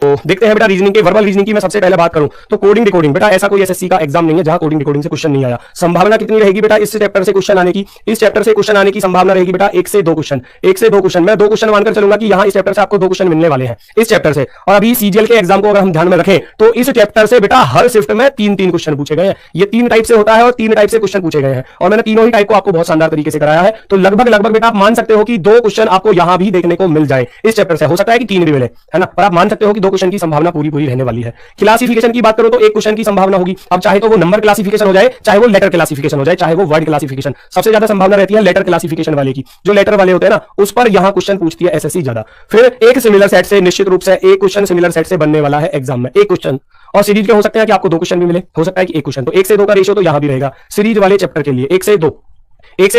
तो देखते हैं बेटा रीजनिंग के वर्बल रीजनिंग की मैं सबसे पहले बात करूं तो कोडिंग डिकोडिंग बेटा ऐसा कोई एसएससी का एग्जाम नहीं है जहां कोडिंग डिकोडिंग से क्वेश्चन नहीं आया। संभावना कितनी रहेगी बेटा इस चैप्टर से क्वेश्चन आने की? इस चैप्टर से क्वेश्चन आने की संभावना रहेगी बेटा 1 से 2 क्वेश्चन। 1 से 2 क्वेश्चन मैं 2 क्वेश्चन मानकर चलूंगा कि यहां इस चैप्टर से आपको 2 क्वेश्चन मिलने वाले हैं इस चैप्टर से। और अभी सीजीएल के एग्जाम को अगर हम ध्यान में रखें तो इस चैप्टर से बेटा हर शिफ्ट में 3-3 क्वेश्चन पूछे गए हैं। ये 3 टाइप से होता है और 3 टाइप से क्वेश्चन पूछे गए हैं और मैंने तीनों ही टाइप को आपको बहुत शानदार तरीके से कराया है। तो लगभग बेटा आप मान सकते हो कि 2 क्वेश्चन आपको यहां भी देखने को मिल जाए इस चैप्टर से। हो सकता है कि 3 भी मिले, है ना, पर आप मान सकते हो कि 2 क्वेश्चन की संभावना पूरी रहने वाली है। क्लासिफिकेशन की बात करो तो 1 क्वेश्चन की संभावना होगी। अब चाहे तो वो नंबर क्लासिफिकेशन हो जाए, चाहे वो लेटर क्लासिफिकेशन हो जाए, चाहे वो वर्ड क्लासिफिकेशन, सबसे ज्यादा संभावना रहती है लेटर क्लासिफिकेशन वाले की। जो लेटर वाले होते हैं ना उस पर यहां क्वेश्चन पूछती है एसएससी ज्यादा। फिर एक सिमिलर सेट से निश्चित रूप से एक क्वेश्चन सिमिलर सेट से बनने वाला है एग्जाम में, एक क्वेश्चन। और सीरीज के हो सकते हैं कि आपको 2 क्वेश्चन भी मिले, हो सकता है कि 1 क्वेश्चन। तो 1 से 2 का रेशियो तो यहां भी रहेगा सीरीज वाले चैप्टर के लिए। 1 से 2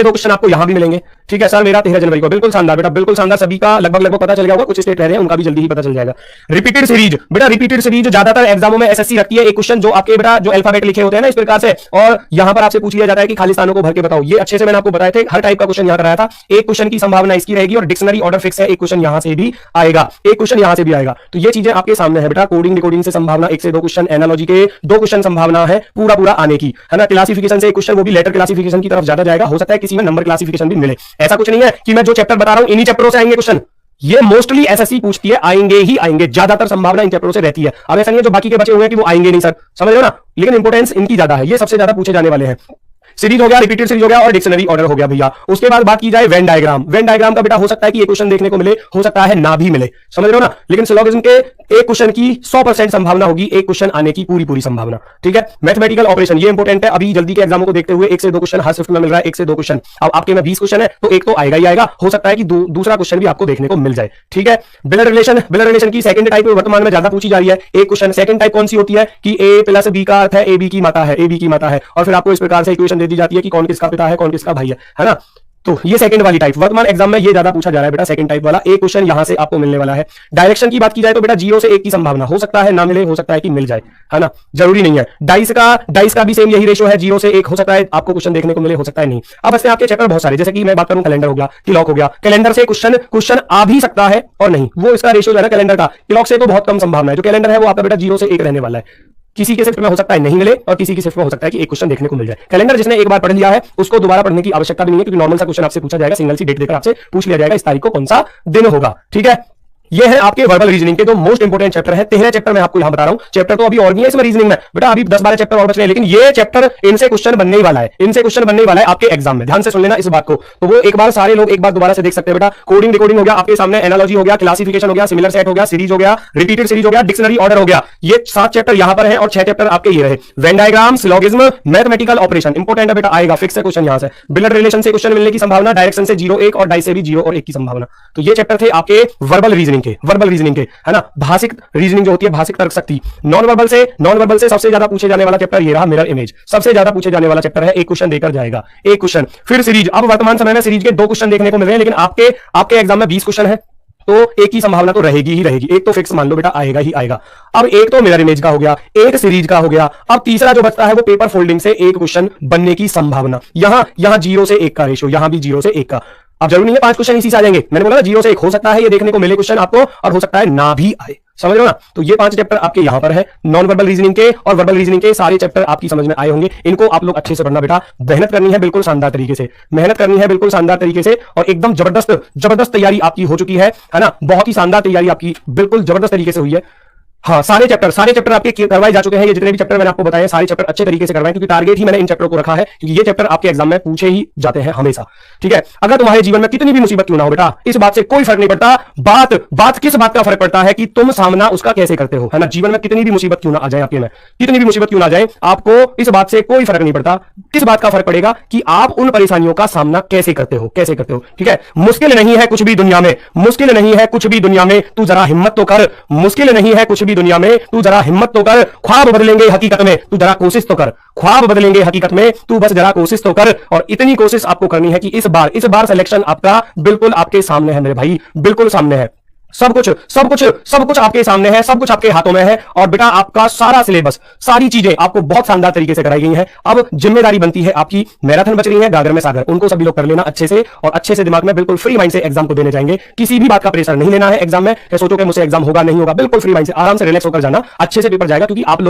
क्वेश्चन आपको यहां भी मिलेंगे। ठीक है सर, मेरा 13 जनवरी को। बिल्कुल शानदार बेटा, बिल्कुल शानदार। सभी का लगभग पता चल गया होगा, कुछ स्टेट रह रहे हैं उनका भी जल्दी ही पता चल जाएगा। रिपीटेड सीरीज बेटा, रिपीटेड सीरीज ज्यादातर एग्जामों में एसएससी रखती है। एक क्वेश्चन जो आपके बेटा जो अल्फाबेट लिखे होते हैं ना इस प्रकार से, और यहां पर आपसे पूछ लिया जाता है कि खाली स्थानों को भर के बताओ। ये अच्छे से मैंने आपको बताए थे, हर टाइप का क्वेश्चन यहां कराया था। एक क्वेश्चन की संभावना इसकी रहेगी और डिक्शनरी ऑर्डर फिक्स है, एक क्वेश्चन यहां से भी आएगा, एक क्वेश्चन यहां से भी आएगा। तो ये चीजें आपके सामने है बेटा। कोडिंग डिकोडिंग से संभावना 1 से 2 क्वेश्चन, एनालॉजी के 2 क्वेश्चन संभावना है पूरा आने की, है ना। क्लासिफिकेशन से एक क्वेश्चन, वो भी लेटर क्लासिफिकेशन की तरफ ज्यादा जाएगा। हो सकता है किसी में नंबर क्लासिफिकेशन भी मिले। ऐसा कुछ नहीं है कि मैं जो चैप्टर बता रहा हूं इन्हीं चैप्टरों से आएंगे क्वेश्चन। ये मोस्टली एसएससी पूछती है, आएंगे ही आएंगे, ज्यादातर संभावना इन चैप्टरों से रहती है। अब ऐसा नहीं है जो बाकी के बचे हुए हैं कि वो आएंगे नहीं सर, समझ रहे हो ना, लेकिन इंपोर्टेंस इनकी ज्यादा है, ये सबसे ज्यादा पूछे जाने वाले हैं। सीरीज हो गया, रिपीटेड सीरीज हो गया और डिक्शनरी ऑर्डर हो गया भैया। उसके बाद बात की जाए वेन डायग्राम। वेन डायग्राम का बेटा हो सकता है कि एक क्वेश्चन देखने को मिले, हो सकता है ना भी मिले, समझ रहे हो ना। लेकिन सिलोगिज्म के एक क्वेश्चन की 100% संभावना होगी, एक क्वेश्चन आने की पूरी संभावना। ठीक है, मैथमेटिकल ऑपरेशन ये इंपॉर्टेंट है। अभी जल्दी के एग्जामों को देखते हुए 1 से 2 क्वेश्चन हर शिफ्ट में मिल रहा है, 1 से 2 क्वेश्चन। अब आपके में 20 क्वेश्चन है तो एक तो आएगा ही आएगा, हो सकता है कि दूसरा क्वेश्चन भी आपको देखने को मिल जाए। ठीक है, ब्लड रिलेशन की सेकंड टाइप वर्तमान में ज्यादा पूछी जा रही है। एक क्वेश्चन सेकंड टाइप कौन सी होती है कि ए प्लस बी का अर्थ है ए बी की माता है, ए बी की माता है, और फिर आपको इस प्रकार से इक्वेशन दे दी जाती है कि कौन किसका पिता है, कौन किसका भाई है ना। तो ये सेकंड वाली टाइप वर्तमान एग्जाम में ये ज्यादा पूछा जा रहा है बेटा, सेकंड टाइप वाला। एक क्वेश्चन यहां से आपको मिलने वाला है। डायरेक्शन की बात की जाए तो बेटा 0 से 1 की संभावना, हो सकता है ना मिले, हो सकता है कि मिल जाए, है ना, जरूरी नहीं है। डाइस का भी सेम यही रेशियो है, 0 से 1 हो सकता है आपको क्वेश्चन देखने को मिले, हो सकता है नहीं। अब ऐसे आपके चैप्टर बहुत सारे, जैसे कि मैं बात करूं कैलेंडर हो गया, क्लॉक हो गया। कैलेंडर से क्वेश्चन आ भी सकता है और नहीं, वो इसका रेशियो जो है कैलेंडर का। क्लॉक से तो बहुत कम संभावना है। जो कैलेंडर है वो आपका बेटा 0 से 1 रहने वाला है। किसी के शिफ्ट में हो सकता है नहीं मिले और किसी की शिफ्ट में हो सकता है कि एक क्वेश्चन देखने को मिल जाए। कैलेंडर जिसने एक बार पढ़ लिया है उसको दोबारा पढ़ने की आवश्यकता भी नहीं है, क्योंकि नॉर्मल सा क्वेश्चन आपसे पूछा जाएगा, सिंगल सी डेट देकर आपसे पूछ लिया जाएगा इस तारीख को कौन सा दिन होगा। ठीक है, ये है आपके वर्बल रीजनिंग के 2 मोस्ट इंपोर्टेंट चैप्टर है। 13 चैप्टर मैं आपको यहां बता रहा हूं। चैप्टर तो अभी और नहीं है इसमें रीजनिंग में बेटा, अभी 10-12 चैप्टर और बच रहे हैं, लेकिन ये चैप्टर इनसे क्वेश्चन बनने ही वाला है, इनसे क्वेश्चन बनने ही वाला है आपके एग्जाम में। ध्यान से सुन लेना इस बात को। तो वो एक बार सारे लोग एक बार दोबारा से देख सकते हैं बेटा। कोडिंग डिकोडिंग हो गया आपके सामने, एनालॉजी हो गया, क्लासिफिकेशन हो गया, सिमिलर सेट हो गया, सीरीज हो गया, रिपीटेड सीरीज हो गया, डिक्शनरी ऑर्डर हो गया। ये 7 चैप्टर यहां पर है और 6 चैप्टर आपके ये रहे। Venn diagram, syllogism, mathematical operation important है बेटा, आएगा फिक्स है क्वेश्चन यहां से। ब्लड रिलेशन से क्वेश्चन मिलने की संभावना, डायरेक्शन से 0-1 और डाई से भी 0 और 1 की संभावना। तो ये चैप्टर थे आपके वर्बल रीजनिंग के, है ना। भाषिक रीजनिंग जो होती है, भाषिक तर्क शक्ति। नॉन वर्बल से सबसे ज्यादा पूछे जाने वाला चैप्टर ये रहा, मिरर इमेज। सबसे ज्यादा पूछे जाने वाला चैप्टर है, एक क्वेश्चन देकर जाएगा, एक क्वेश्चन। फिर सीरीज, अब वर्तमान समय में सीरीज के 2 क्वेश्चन देखने को मिल रहे हैं, लेकिन आपके एग्जाम में 20 क्वेश्चन है तो एक की संभावना तो रहेगी ही रहेगी, एक तो फिक्स मान लो बेटा आएगा ही आएगा। अब एक तो मिरर इमेज का हो गया, एक सीरीज का हो गया। अब तीसरा जो बचता है वो पेपर फोल्डिंग से एक क्वेश्चन बनने की संभावना। यहां 0 से 1 का रेशियो, यहां भी 0 से 1 का। अब जरूरी नहीं है 5 क्वेश्चन इसी से आ जाएंगे, मैंने बोला 0 से 1 हो सकता है ये देखने को मिले क्वेश्चन आपको, और हो सकता है ना भी आए, समझ रहे हो ना। तो ये 5 चैप्टर आपके यहां पर है, नॉन वर्बल रीजनिंग के और वर्बल रीजनिंग के सारे चैप्टर आपकी समझ में आए होंगे। इनको आप लोग अच्छे से पढ़ना बेटा, मेहनत करनी है बिल्कुल शानदार तरीके से, मेहनत करनी है बिल्कुल शानदार तरीके से, और एकदम जबरदस्त तैयारी आपकी हो चुकी है ना। बहुत ही शानदार तैयारी आपकी बिल्कुल जबरदस्त तरीके से हुई है। हाँ, सारे चैप्टर आपके करवाए जा चुके हैं। ये जितने भी चैप्टर मैंने आपको बताए सारे चैप्टर अच्छे तरीके से करवाए, क्योंकि टारगेट ही मैंने इन चैप्टरों को रखा है, क्योंकि ये चैप्टर आपके एग्जाम में पूछे ही जाते हैं हमेशा। ठीक है, अगर तुम्हारे जीवन में कितनी भी मुसीबत क्यों ना हो बेटा, इस बात से कोई फर्क नहीं पड़ता। बात किस बात का फर्क पड़ता है कि तुम सामना उसका कैसे करते हो, है ना। जीवन में कितनी भी मुसीबत क्यों ना आ जाए आपके में, कितनी भी मुसीबत क्यों ना आ जाए, आपको इस बात से कोई फर्क नहीं पड़ता। किस बात का फर्क पड़ेगा कि आप उन परेशानियों का सामना कैसे करते हो। ठीक है, मुश्किल नहीं है कुछ भी दुनिया में, मुश्किल नहीं है कुछ भी दुनिया में, तू जरा हिम्मत तो कर। मुश्किल नहीं है कुछ भी दुनिया में, तू हिम्मत तो कर। ख्वाब बदलेंगे हकीकत में, तू जरा कोशिश तो कर। ख्वाब बदलेंगे हकीकत में, तू बस जरा कोशिश तो कर। और इतनी कोशिश आपको करनी है कि इस बार सिलेक्शन आपका बिल्कुल आपके सामने है मेरे भाई, बिल्कुल सामने है। सब कुछ सब कुछ सब कुछ आपके सामने है, सब कुछ आपके हाथों में है। और बेटा आपका सारा सिलेबस, सारी चीजें आपको बहुत शानदार तरीके से कराई गई हैं। अब जिम्मेदारी बनती है आपकी, मैराथन बच रही है गागर में सागर, उनको सभी लोग कर लेना अच्छे से, और अच्छे से दिमाग में बिल्कुल फ्री माइंड से एग्जाम को देने जाएंगे। किसी भी बात का प्रेशर नहीं लेना है एग्जाम में, सोचो कि मुझसे एग्जाम होगा नहीं होगा, बिल्कुल फ्री माइंड से आराम से रिलैक्स होकर जाना, अच्छे से पेपर जाएगा। क्योंकि आप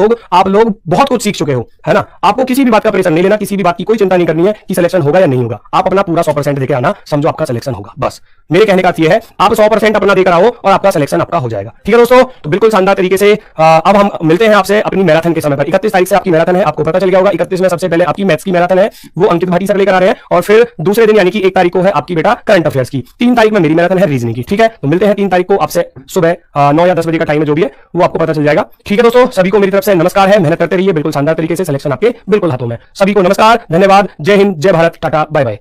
लोग बहुत कुछ सीख चुके हो, है ना। आपको किसी भी बात का प्रेशर नहीं लेना, किसी भी बात की कोई चिंता नहीं करनी है कि सिलेक्शन होगा या नहीं होगा। आप अपना पूरा 100% देके आना, समझो आपका सिलेक्शन होगा। बस मेरे कहने का अर्थ यह है, आप 100% अपना देकर आओ और आपका सिलेक्शन आपका हो जाएगा। ठीक है दोस्तों, तो बिल्कुल शानदार तरीके से अब हम मिलते हैं आपसे अपनी मैराथन के समय पर। 31 तारीख से आपकी मैराथन है, आपको पता चल गया होगा। 31 में सबसे पहले आपकी मैथ्स की मैराथन है, वो अंकित भाटी सर लेकर आ रहे हैं। और फिर दूसरे दिन यानी कि 1 तारीख को है आपकी बेटा करंट अफेयर्स की। 3 तारीख में मेरी मैराथन है रीजनिंग की। ठीक है, तो मिलते हैं 3 तारीख को आपसे सुबह 9 या 10 बजे का टाइम है, जो भी है वो आपको पता चल जाएगा। ठीक है दोस्तों, सभी को मेरी तरफ से नमस्कार है, मेहनत करते रहिए, बिल्कुल शानदार तरीके से सिलेक्शन आपके बिल्कुल हाथों में। सभी को नमस्कार, धन्यवाद, जय हिंद, जय भारत, टाटा, बाय बाय।